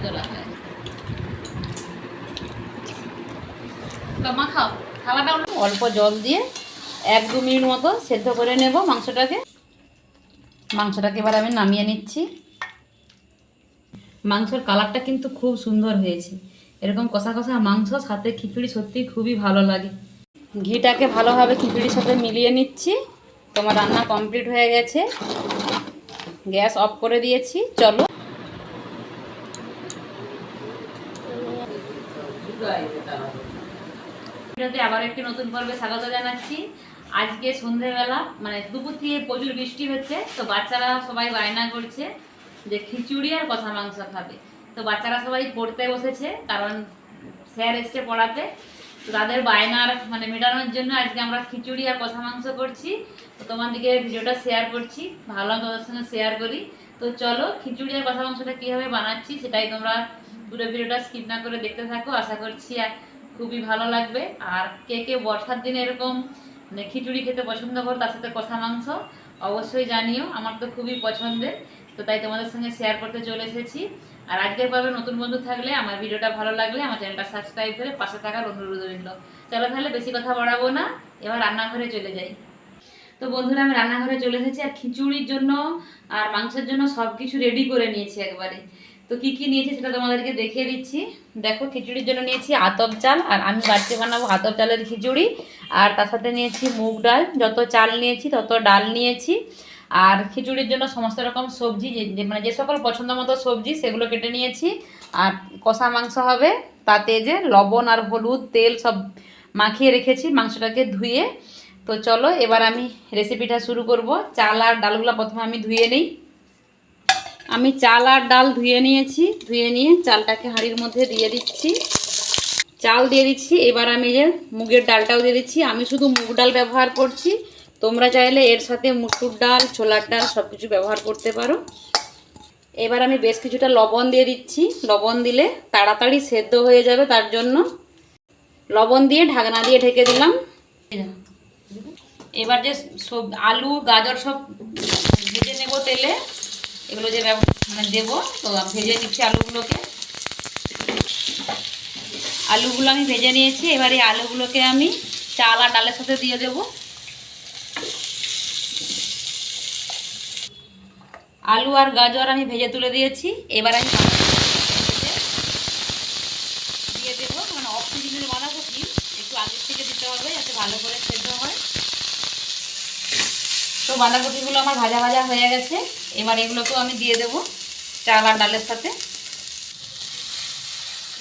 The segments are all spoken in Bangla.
তোলা হয়। মা খাও, খাওয়াটা অল্প জল দিয়ে 1-2 মিনিট মতো সেদ্ধ করে নেব মাংসটাকে। এবার আমি নামিয়ে নিচ্ছি। মাংসের কালারটা কিন্তু খুব সুন্দর হয়েছে। এরকম কষা কষা মাংস সাথে খিচুড়ি সত্যি খুবই ভালো লাগে। ঘিটাকে ভালোভাবে খিচুড়ির সাথে মিলিয়ে নিচ্ছি। তোমার রান্না কমপ্লিট হয়ে গেছে, গ্যাস অফ করে দিয়েছি। চলো আবার একটি নতুন পর্বে স্বাগত জানাচ্ছি। আজকে সন্ধ্যেবেলা মানে দুপুর থেকে প্রচুর বৃষ্টি হচ্ছে, তো বাচ্চারা সবাই বায়না করছে যে খিচুড়ি আর কষা মাংস খাবে। তো বাচ্চারা সবাই পড়তে বসেছে, কারণ স্যার এসছে পড়াতে। তো তাদের বায়নার মানে মেটানোর জন্য আজকে আমরা খিচুড়ি আর কষা মাংস করছি। তো তোমাদেরকে ভিডিওটা শেয়ার করছি, ভালো তোমাদের সঙ্গে শেয়ার করি। তো চলো খিচুড়ি আর কষা মাংসটা কীভাবে বানাচ্ছি সেটাই তোমরা পুরো ভিডিওটা স্কিপ না করে দেখতে থাকো। আশা করছি খুবই ভালো লাগবে। আর কে কে বর্ষার দিনে এরকম মানে খিচুড়ি খেতে পছন্দ করো, তার সাথে কষা মাংস অবশ্যই জানিও। আমার তো খুবই পছন্দের, তো তাই তোমাদের সঙ্গে শেয়ার করতে চলে এসেছি। আর আজকের পর্বে নতুন বন্ধু থাকলে, আমার ভিডিওটা ভালো লাগলে আমার চ্যানেলটা সাবস্ক্রাইব করে পাশে থাকার অনুরোধ রইল। চলো তাহলে বেশি কথা বাড়াবো না, এবার রান্নাঘরে চলে যাই। তো বন্ধুরা আমি রান্নাঘরে চলে এসেছি, আর খিচুড়ির জন্য আর মাংসের জন্য সব কিছু রেডি করে নিয়েছি একবারে। তো কি কি নিয়েছি সেটা তোমাদেরকে দেখিয়ে দিচ্ছি। দেখো, খিচুড়ির জন্য নিয়েছি আতপ চাল, আর আমি বাড়িতে বানাবো আতপ চালের খিচুড়ি। আর তার সাথে নিয়েছি মুগ ডাল, যত চাল নিয়েছি তত ডাল নিয়েছি। আর খিচুড়ির জন্য সমস্ত রকম সবজি, মানে যে সকল পছন্দ মতো সবজি সেগুলো কেটে নিয়েছি। আর কষা মাংস হবে, তাতে যে লবণ আর হলুদ তেল সব মাখিয়ে রেখেছি মাংসটাকে ধুয়ে। তো চলো এবার আমি রেসিপিটা শুরু করব। চাল আর ডালগুলো প্রথমে আমি ধুয়ে নিই। আমি চাল আর ডাল ধুয়ে নিয়েছি, ধুয়ে নিয়ে চালটাকে হাঁড়ির মধ্যে দিয়ে দিচ্ছি। চাল দিয়ে দিচ্ছি, এবার আমি যে মুগের ডালটাও দিয়ে দিচ্ছি। আমি শুধু মুগ ডাল ব্যবহার করছি, তোমরা চাইলে এর সাথে মুসুর ডাল, ছোলার ডাল সব কিছু ব্যবহার করতে পারো। এবার আমি বেশ কিছুটা লবণ দিয়ে দিচ্ছি। লবণ দিলে তাড়াতাড়ি সেদ্ধ হয়ে যাবে, তার জন্য লবণ দিয়ে ঢাকনা দিয়ে ঢেকে দিলাম। এবার যে সব আলু গাজর সব ভেজে নেব তেলে, এগুলো যে মানে দেবো। তো ভেজে নিচ্ছি আলুগুলোকে। আলুগুলো আমি ভেজে নিয়েছি, এবার এই আলুগুলোকে আমি চাল আর ডালের সাথে দিয়ে দেব। আলু আর গাজর আমি ভেজে তুলে দিয়েছি, এবার আমি দিয়ে দেবো। মানে অফ সিজনের বাঁধাকপি একটু আগের থেকে দিতে হবে যাতে ভালো করে সেদ্ধ হয়। তো বাঁধাকপিগুলো আমার ভাজা ভাজা হয়ে গেছে, এবার এগুলোকেও আমি দিয়ে দেবো চাল আর ডালের সাথে।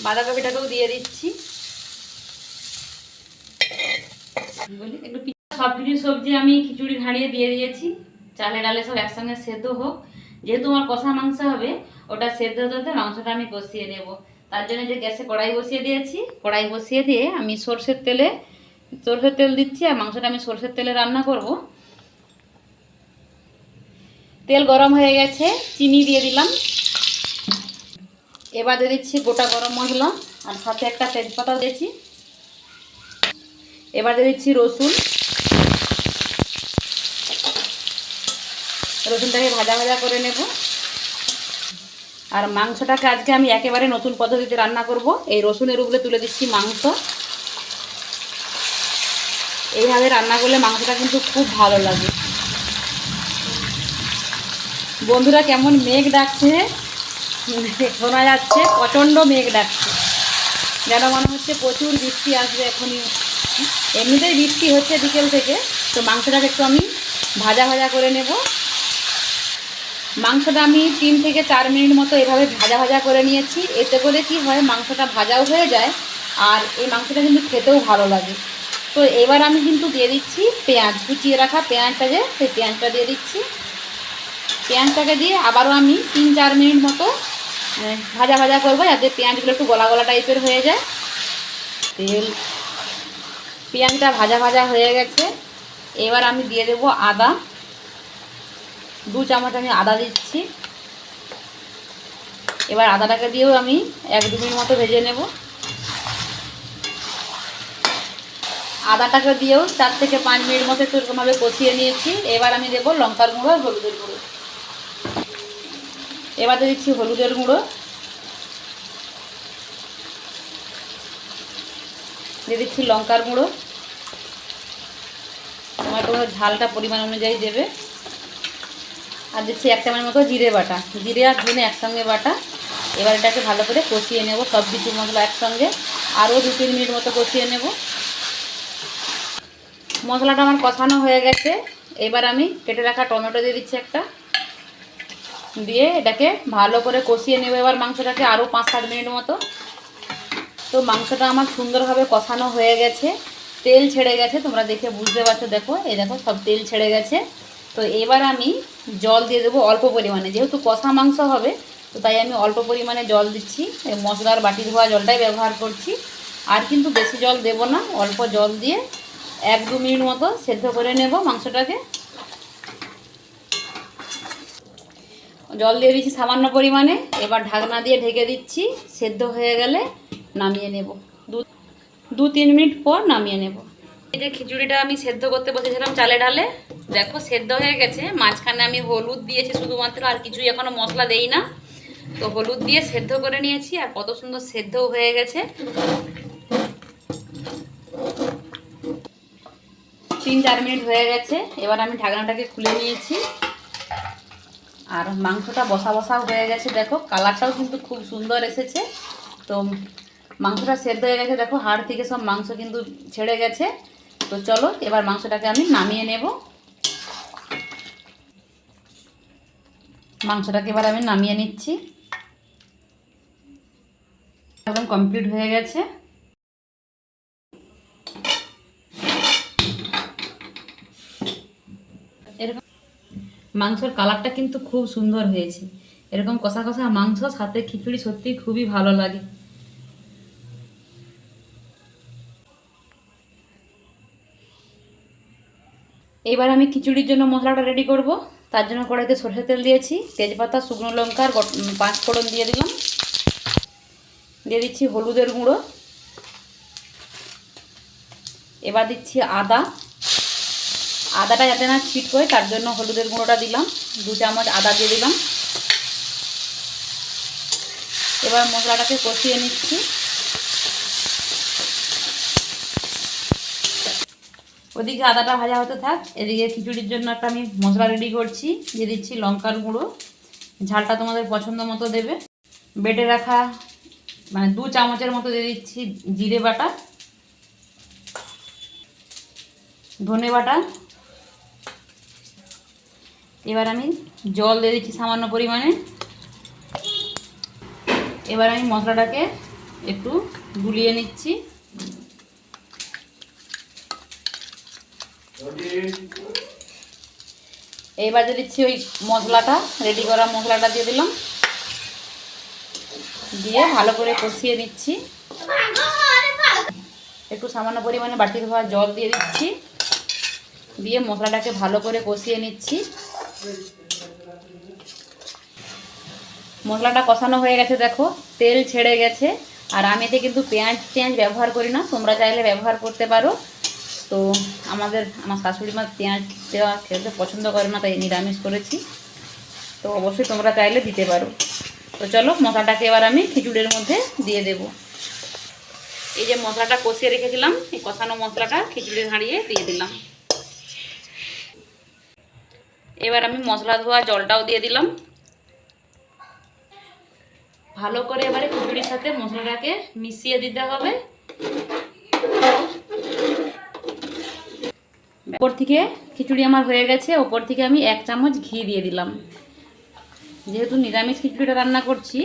বাঁধাকপিটাকেও দিয়ে দিচ্ছি। একটু সব কিছু সবজি আমি খিচুড়ি হাঁড়িয়ে দিয়ে দিয়েছি। চালে ডালে সব একসঙ্গে সেদ্ধ হোক। যেহেতু আমার কষা মাংস হবে, ওটা সেদ্ধ হতে মাংসটা আমি কষিয়ে নেব। তার জন্য যে গ্যাসে কড়াই বসিয়ে দিয়েছি, কড়াই বসিয়ে দিয়ে আমি সরষের তেল দিচ্ছি। আর মাংসটা আমি সরষের তেলে রান্না করব। তেল গরম হয়ে গেছে, চিনি দিয়ে দিলাম। এবার দিয়ে দিচ্ছি গোটা গরম মশলা, আর সাথে একটা তেজপাতা দিয়েছি। এবার দিয়ে দিচ্ছি রসুনটাকে ভাজা ভাজা করে নেব। আর মাংসটাকে আজকে আমি একেবারে নতুন পদ্ধতিতে রান্না করব। এই রসুনের উপরে তুলে দিচ্ছি মাংস। এইভাবে রান্না করলে মাংসটা কিন্তু খুব ভালো লাগে। বন্ধুরা কেমন মেঘ ডাকছে শোনা যাচ্ছে, প্রচণ্ড মেঘ ডাকছে, যেন মনে হচ্ছে প্রচুর বৃষ্টি আসবে এখনই। এমনিতেই বৃষ্টি হচ্ছে বিকেল থেকে। তো মাংসটাকে একটু আমি ভাজা ভাজা করে নেব। মাংসটা আমি 3 থেকে 4 মিনিট মতো এভাবে ভাজা ভাজা করে নিয়েছি। এতে করে কি হয়, মাংসটা ভাজাও হয়ে যায়, আর এই মাংসটা কিন্তু খেতেও ভালো লাগে। তো এবার আমি কিন্তু দিয়ে দিচ্ছি পেঁয়াজ, কুচিয়ে রাখা পেঁয়াজটা, যে সেই পেঁয়াজটা দিয়ে দিচ্ছি। পেঁয়াজটাকে দিয়ে আবারও আমি 3-4 মিনিট মতো ভাজা ভাজা করবো, যাতে পেঁয়াজগুলো একটু গলা গলা টাইপের হয়ে যায়। পেঁয়াজটা ভাজা ভাজা হয়ে গেছে, এবার আমি দিয়ে দেবো আদা। 2 চামচ আমি আদা দিচ্ছি। এবার আদাটাকে দিয়েও আমি 1-2 মিনিট মতো ভেজে নেব। আদাটাকে দিয়েও 4 থেকে 5 মিনিট মতো একটু এরকমভাবে কষিয়ে নিয়েছি। এবার আমি দেবো লঙ্কার গুঁড়ো আর হলুদের গুঁড়ো। এবার দিয়ে দিচ্ছি হলুদের গুঁড়ো। দিয়ে দিচ্ছি লঙ্কার গুঁড়ো, টমেটো ঝালটা পরিমাণ অনুযায়ী দেবে। আর দিচ্ছি 1 চামচ মতো জিরে বাটা, জিরে আর ধনে একসঙ্গে বাটা। এবার এটাকে ভালো করে কষিয়ে নেব, সব কিছু মশলা একসঙ্গে আরও 2-3 মিনিট মতো কষিয়ে নেব। মশলাটা আমার কষানো হয়ে গেছে। এবার আমি কেটে রাখা টমেটো দিয়ে দিচ্ছি একটা, দিয়ে এটাকে ভালো করে কষিয়ে নেব এবার মাংসটাকে আরও 5-7 মিনিট মতো। তো মাংসটা আমার সুন্দরভাবে কষানো হয়ে গেছে, তেল ছেড়ে গেছে, তোমরা দেখে বুঝতে পারছো। দেখো এই দেখো সব তেল ছেড়ে গেছে। তো এবার আমি জল দিয়ে দেবো অল্প পরিমাণে, যেহেতু কষা মাংস হবে তো তাই আমি অল্প পরিমাণে জল দিচ্ছি। মশলার বাটি ধোয়া জলটাই ব্যবহার করছি, আর কিন্তু বেশি জল দেব না, অল্প জল দিয়ে 1-2 মিনিট মতো সেদ্ধ করে নেব মাংসটাকে। জল দিয়ে দিচ্ছি সামান্য পরিমাণে, এবার ঢাকনা দিয়ে ঢেকে দিচ্ছি। সেদ্ধ হয়ে গেলে নামিয়ে নেব, 2-3 মিনিট পর নামিয়ে নেব। এই যে খিচুড়িটা আমি সেদ্ধ করতে বসেছিলাম চালে ডালে, দেখো সেদ্ধ হয়ে গেছে। মাঝখানে আমি হলুদ দিয়েছি শুধুমাত্র, আর কিছুই এখনও মশলা দেই না। তো হলুদ দিয়ে সেদ্ধ করে নিয়েছি, আর কত সুন্দর সেদ্ধও হয়ে গেছে। 3-4 মিনিট হয়ে গেছে। এবার আমি ঢাকনাটাকে খুলে নিয়েছি, আর মাংসটা বসা বসাও হয়ে গেছে। দেখো কালারটাও কিন্তু খুব সুন্দর এসেছে। তো মাংসটা সেদ্ধ হয়ে গেছে, দেখো হাড় থেকে সব মাংস কিন্তু ছেড়ে গেছে। তো চলো এবার মাংসটাকে আমি নামিয়ে নেব। মাংসটাকে এবার আমি নামিয়ে নিচ্ছি, একদম কমপ্লিট হয়ে গেছে। এরকম মাংসের কালারটা কিন্তু খুব সুন্দর হয়েছে। এরকম কষা কষা মাংস সাথে খিচুড়ি সত্যি খুবই ভালো লাগে। এবার আমি খিচুড়ির জন্য মশলাটা রেডি করব। তার জন্য কড়াইতে সরষের তেল দিয়েছি, তেজপাতা, শুকনো লঙ্কা আর 5 ফোড়ন দিয়ে দিলাম। দিয়ে দিচ্ছি হলুদের গুঁড়ো। এবার দিচ্ছি আদাটা যাতে না ছিট করে তার জন্য হলুদের গুঁড়োটা দিলাম। 2 চামচ আদা দিয়ে দিলাম। এবার মশলাটাকে কষিয়ে নিচ্ছি। ওদিকে আদাটা ভাজা হতে থাক, এদিকে খিচুড়ির জন্য একটা আমি মশলা রেডি করছি। দিয়ে দিচ্ছি লঙ্কার গুঁড়ো, ঝালটা তোমাদের পছন্দ মতো দেবে। বেটে রাখা 2 চামচের মতো দিয়ে দিচ্ছি জিরে বাটা, ধনে বাটা। এবার আমি জল দিয়ে দিচ্ছি সামান্য পরিমাণে। এবার আমি মশলাটাকে একটু গুলিয়ে নিচ্ছি। এবার দিয়ে দিচ্ছি ওই মশলাটা, রেডি করা মশলাটা দিয়ে দিলাম, দিয়ে ভালো করে কষিয়ে নিচ্ছি। একটু সামান্য পরিমাণে বাটি ধোয়া জল দিয়ে দিচ্ছি, দিয়ে মশলাটাকে ভালো করে কষিয়ে নিচ্ছি। মশলাটা কষানো হয়ে গেছে, দেখো তেল ছেড়ে গেছে। আর আমি এতে কিন্তু পেঁয়াজ ব্যবহার করি না, তোমরা চাইলে ব্যবহার করতে পারো। তো আমার শাশুড়ি মা পেঁয়াজ দেওয়া খেতে পছন্দ করে না, তাই নিরামিষ করেছি। তো অবশ্যই তোমরা চাইলে দিতে পারো। তো চলো মশলাটাকে এবার আমি খিচুড়ির মধ্যে দিয়ে দেব। এই যে মশলাটা কষিয়ে রেখেছিলাম, এই কষানো মশলাটা খিচুড়ির হাঁড়িয়ে দিয়ে দিলাম। এবার আমি মশলা ধোয়া জলটাও দিয়ে দিলাম। ভালো করে এবারে খিচুড়ির সাথে মশলাটাকে মিশিয়ে দিতে হবে। ওপর থেকে খিচুড়ি আমার হয়ে গেছে, ওপর থেকে আমি 1 চামচ ঘি দিয়ে দিলাম। যেহেতু নিরামিষ খিচুড়িটা রান্না করছি,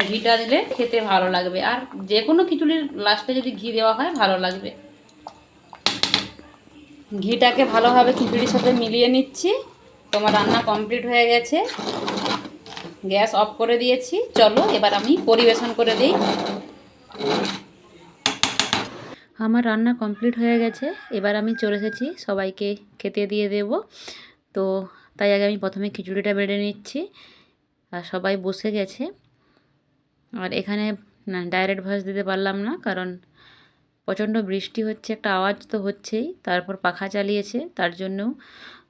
ঘিটা দিলে খেতে ভালো লাগবে, আর যে কোনো খিচুড়ির লাস্টে যদি ঘি দেওয়া হয় ভালো লাগবে। ঘিটাকে ভালোভাবে খিচুড়ির সাথে মিলিয়ে নিচ্ছি। তোমার রান্না কমপ্লিট হয়ে গেছে, গ্যাস অফ করে দিয়েছি। চলো এবার আমি পরিবেশন করে দিই। আমার রান্না কমপ্লিট হয়ে গেছে, এবার আমি চলে এসেছি সবাইকে খেতে দিয়ে দেব। তো তাই আগে আমি প্রথমে খিচুড়িটা বেড়ে নিচ্ছি, আর সবাই বসে গেছে। আর এখানে না ডাইরেক্ট ভয়েস দিতে পারলাম না, কারণ প্রচণ্ড বৃষ্টি হচ্ছে, একটা আওয়াজ তো হচ্ছেই, তারপর পাখা চালিয়েছে, তার জন্যও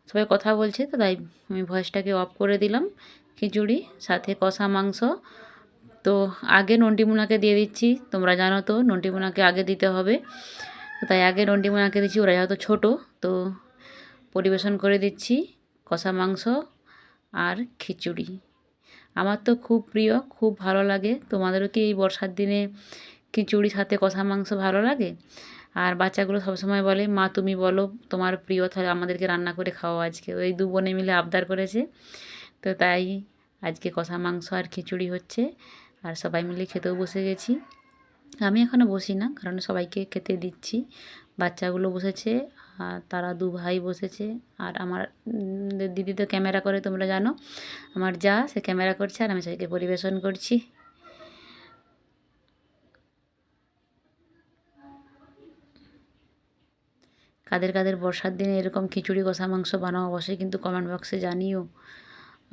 সবাই কথা বলছে। তো তাই আমি ভয়েসটাকে অফ করে দিলাম। খিচুড়ি সাথে কষা মাংস, তো আগে নন্টিমুনাকে দিয়ে দিচ্ছি, তোমরা জানো তো নন্টিমুনাকে আগে দিতে হবে, তো তাই আগে নন্টিমুনাকে দিচ্ছি, ওরা যেহেতু ছোটো। তো পরিবেশন করে দিচ্ছি কষা মাংস আর খিচুড়ি। আমার তো খুব প্রিয়, খুব ভালো লাগে। তোমাদেরও কি এই বর্ষার দিনে খিচুড়ির সাথে কষা মাংস ভালো লাগে? আর বাচ্চাগুলো সবসময় বলে, মা তুমি বলো তোমার প্রিয়, তাহলে আমাদেরকে রান্না করে খাওয়া আজকে। ওই দু বোনে মিলে আবদার করেছে, তো তাই আজকে কষা মাংস আর খিচুড়ি হচ্ছে, আর সবাই মিলে খেতেও বসে গেছি। আমি এখনও বসি না, কারণ সবাইকে খেতে দিচ্ছি। বাচ্চাগুলো বসেছে, আর তারা দু ভাই বসেছে, আর আমার দিদি তো ক্যামেরা করে, তোমরা জানো। আমার যা, সে ক্যামেরা করছে, আর আমি সবাইকে পরিবেশন করছি। কাদের কাদের বর্ষার দিনে এরকম খিচুড়ি কষা মাংস বানাও, অবশ্যই কিন্তু কমেন্ট বক্সে জানিও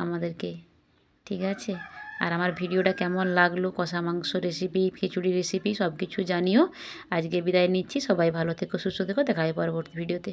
আমাদেরকে, ঠিক আছে? আর আমার ভিডিওটা কেমন লাগলো, কষা মাংস রেসিপি, খিচুড়ি রেসিপি, সব কিছু জানিও। আজকে বিদায় নিচ্ছি, সবাই ভালো থেকো, সুস্থ থেকো, দেখা হয় পরবর্তী ভিডিওতে।